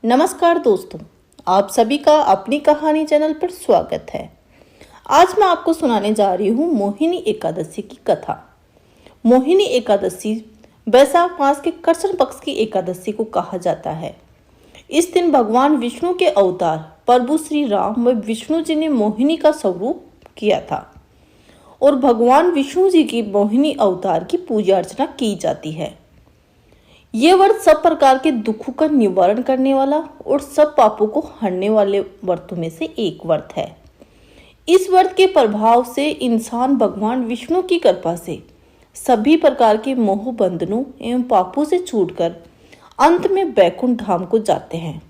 नमस्कार दोस्तों, आप सभी का अपनी कहानी चैनल पर स्वागत है। आज मैं आपको सुनाने जा रही हूँ मोहिनी एकादशी की कथा। मोहिनी एकादशी वैशाख मास के कृष्ण पक्ष की एकादशी को कहा जाता है। इस दिन भगवान विष्णु के अवतार प्रभु श्री राम व विष्णु जी ने मोहिनी का स्वरूप किया था और भगवान विष्णु जी की मोहिनी अवतार की पूजा अर्चना की जाती है। ये व्रत सब प्रकार के दुखों का निवारण करने वाला और सब पापों को हरने वाले व्रतों में से एक व्रत है। इस व्रत के प्रभाव से इंसान भगवान विष्णु की कृपा से सभी प्रकार के मोह बंधनों एवं पापों से छूटकर अंत में वैकुंठ धाम को जाते हैं।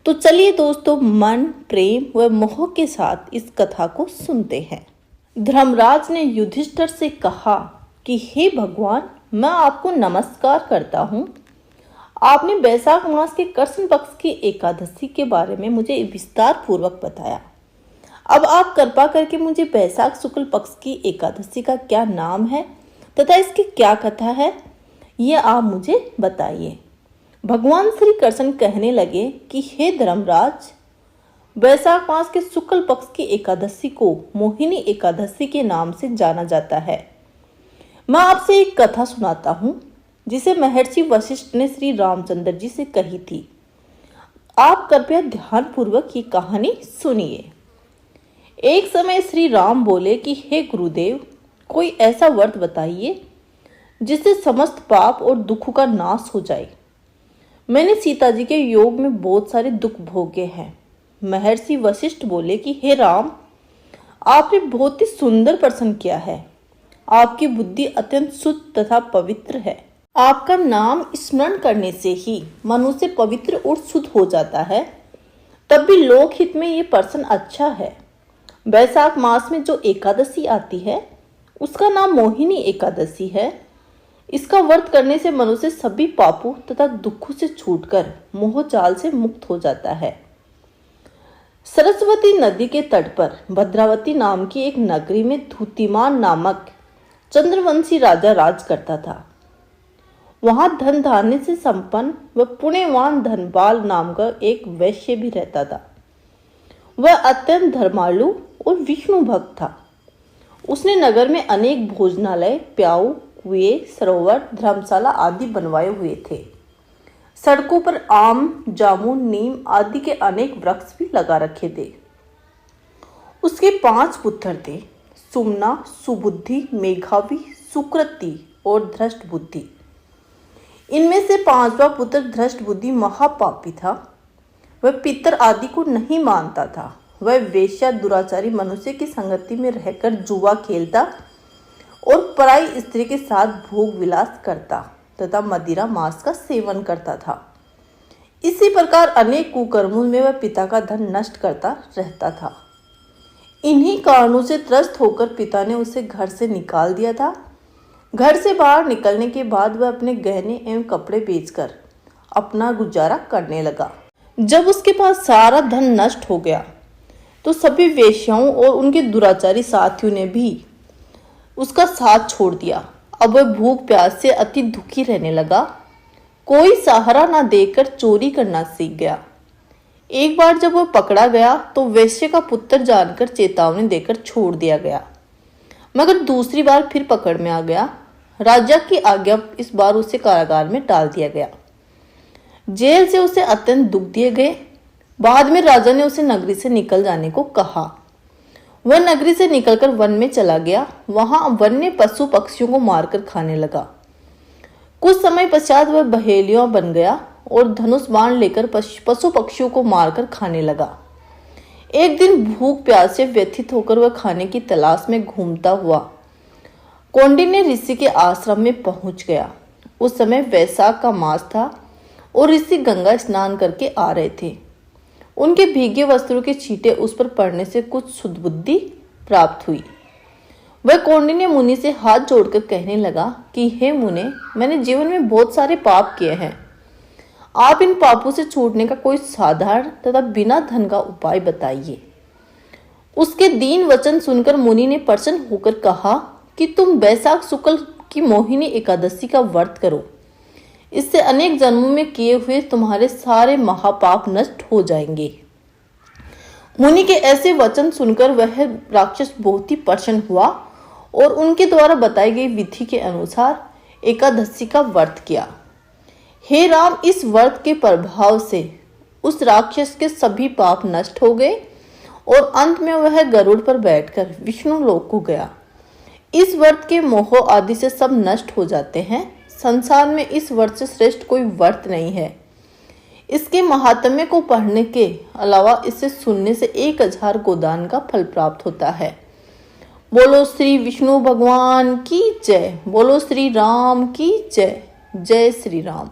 तो चलिए दोस्तों, मन, प्रेम व मोह के साथ इस कथा को सुनते हैं। धर्मराज ने युधिष्ठिर से कहा कि हे भगवान, मैं आपको नमस्कार करता हूँ। आपने वैशाख मास के कृष्ण पक्ष की एकादशी के बारे में मुझे विस्तार पूर्वक बताया। अब आप कृपा करके मुझे वैशाख शुक्ल पक्ष की एकादशी का क्या नाम है तथा इसकी क्या कथा है, ये आप मुझे बताइए। भगवान श्री कृष्ण कहने लगे कि हे धर्मराज, वैशाख मास के शुक्ल पक्ष की एकादशी को मोहिनी एकादशी के नाम से जाना जाता है। मैं आपसे एक कथा सुनाता हूँ जिसे महर्षि वशिष्ठ ने श्री रामचंद्र जी से कही थी। आप कृपया ध्यान पूर्वक ये कहानी सुनिए। एक समय श्री राम बोले कि हे गुरुदेव, कोई ऐसा व्रत बताइए जिससे समस्त पाप और दुख का नाश हो जाए। मैंने सीता जी के योग में बहुत सारे दुख भोगे हैं। महर्षि वशिष्ठ बोले कि हे राम, आपने बहुत ही सुंदर प्रश्न किया है। आपकी बुद्धि अत्यंत शुद्ध तथा पवित्र है। आपका नाम स्मरण करने से ही मनुष्य पवित्र और शुद्ध हो जाता है। तब भी लोकहित में ये प्रश्न अच्छा है। वैशाख मास में जो एकादशी आती है उसका नाम मोहिनी एकादशी है। इसका व्रत करने से मनुष्य सभी पापों तथा दुखों से छूटकर मोह जाल से मुक्त हो जाता है। सरस्वती नदी के तट पर भद्रावती नाम की एक नगरी में धूतिमान नामक चंद्रवंशी राजा राज करता था। वहां धन धान्य से संपन्न व पुण्यवान धनपाल नाम का एक वैश्य भी रहता था। वह अत्यंत धर्मालु और विष्णु भक्त था। उसने नगर में अनेक भोजनालय, प्याऊ, कुएं, सरोवर, धर्मशाला आदि बनवाए हुए थे। सड़कों पर आम, जामुन, नीम आदि के अनेक वृक्ष भी लगा रखे थे। उसके 5 पुत्र थे, सुमना, सुबुद्धि, मेघावी, सुकृति और धृष्ट बुद्धि। इनमें से 5वां पुत्र धृष्ट बुद्धि महापापी था। वह पितर आदि को नहीं मानता था। वह वेश्या, दुराचारी मनुष्य की संगति में रहकर जुआ खेलता और पराई स्त्री के साथ भोग विलास करता तथा मदिरा मांस का सेवन करता था। इसी प्रकार अनेक कुकर्मों में वह पिता का धन नष्ट करता रहता था। इन्हीं कारणों से त्रस्त होकर पिता ने उसे घर से निकाल दिया था। घर से बाहर निकलने के बाद वह अपने गहने एवं कपड़े बेचकर अपना गुजारा करने लगा। जब उसके पास सारा धन नष्ट हो गया तो सभी वेश्याओं और उनके दुराचारी साथियों ने भी उसका साथ छोड़ दिया। अब वह भूख प्यास से अति दुखी रहने लगा। कोई सहारा न देकर चोरी करना सीख गया। एक बार जब वह पकड़ा गया तो वैश्य का पुत्र जानकर चेतावनी देकर छोड़ दिया गया, मगर दूसरी बार फिर पकड़ में आ गया। राजा की आज्ञा इस बार उसे कारागार में डाल दिया गया। जेल से उसे अत्यंत दुख दिए गए। बाद में राजा ने उसे नगरी से निकल जाने को कहा। वह नगरी से निकलकर वन में चला गया। वहां वन्य पशु पक्षियों को मारकर खाने लगा। कुछ समय पश्चात वह बहेलिया बन गया और धनुष बाण लेकर पशु पक्षियों को मारकर खाने लगा। एक दिन भूख प्यास से व्यथित होकर वह खाने की तलाश में घूमता हुआ कौंडिन्य ऋषि के आश्रम में पहुंच गया। उस समय वैशाख का मास था और ऋषि गंगा स्नान करके आ रहे थे। उनके भीगे वस्त्रों के छींटे उस पर पड़ने से कुछ सुधबुद्धि प्राप्त हुई। वह कौंडिन्य मुनि से हाथ जोड़कर कहने लगा कि हे मुने, मैंने जीवन में बहुत सारे पाप किए हैं। आप इन पापों से छूटने का कोई साधारण तथा बिना धन का उपाय बताइए। उसके दीन वचन सुनकर मुनि ने प्रसन्न होकर कहा कि तुम वैशाख शुक्ल की मोहिनी एकादशी का व्रत करो। इससे अनेक जन्मों में किए हुए तुम्हारे सारे महापाप नष्ट हो जाएंगे। मुनि के ऐसे वचन सुनकर वह राक्षस बहुत ही प्रसन्न हुआ और उनके द्वारा बताई गई विधि के अनुसार एकादशी का व्रत किया। हे राम, इस व्रत के प्रभाव से उस राक्षस के सभी पाप नष्ट हो गए और अंत में वह गरुड़ पर बैठकर विष्णु लोक को गया। इस व्रत के मोह आदि से सब नष्ट हो जाते हैं। संसार में इस व्रत से श्रेष्ठ कोई व्रत नहीं है। इसके महात्म्य को पढ़ने के अलावा इसे सुनने से 1000 गोदान का फल प्राप्त होता है। बोलो श्री विष्णु भगवान की जय। बोलो श्री राम की जय। जय श्री राम।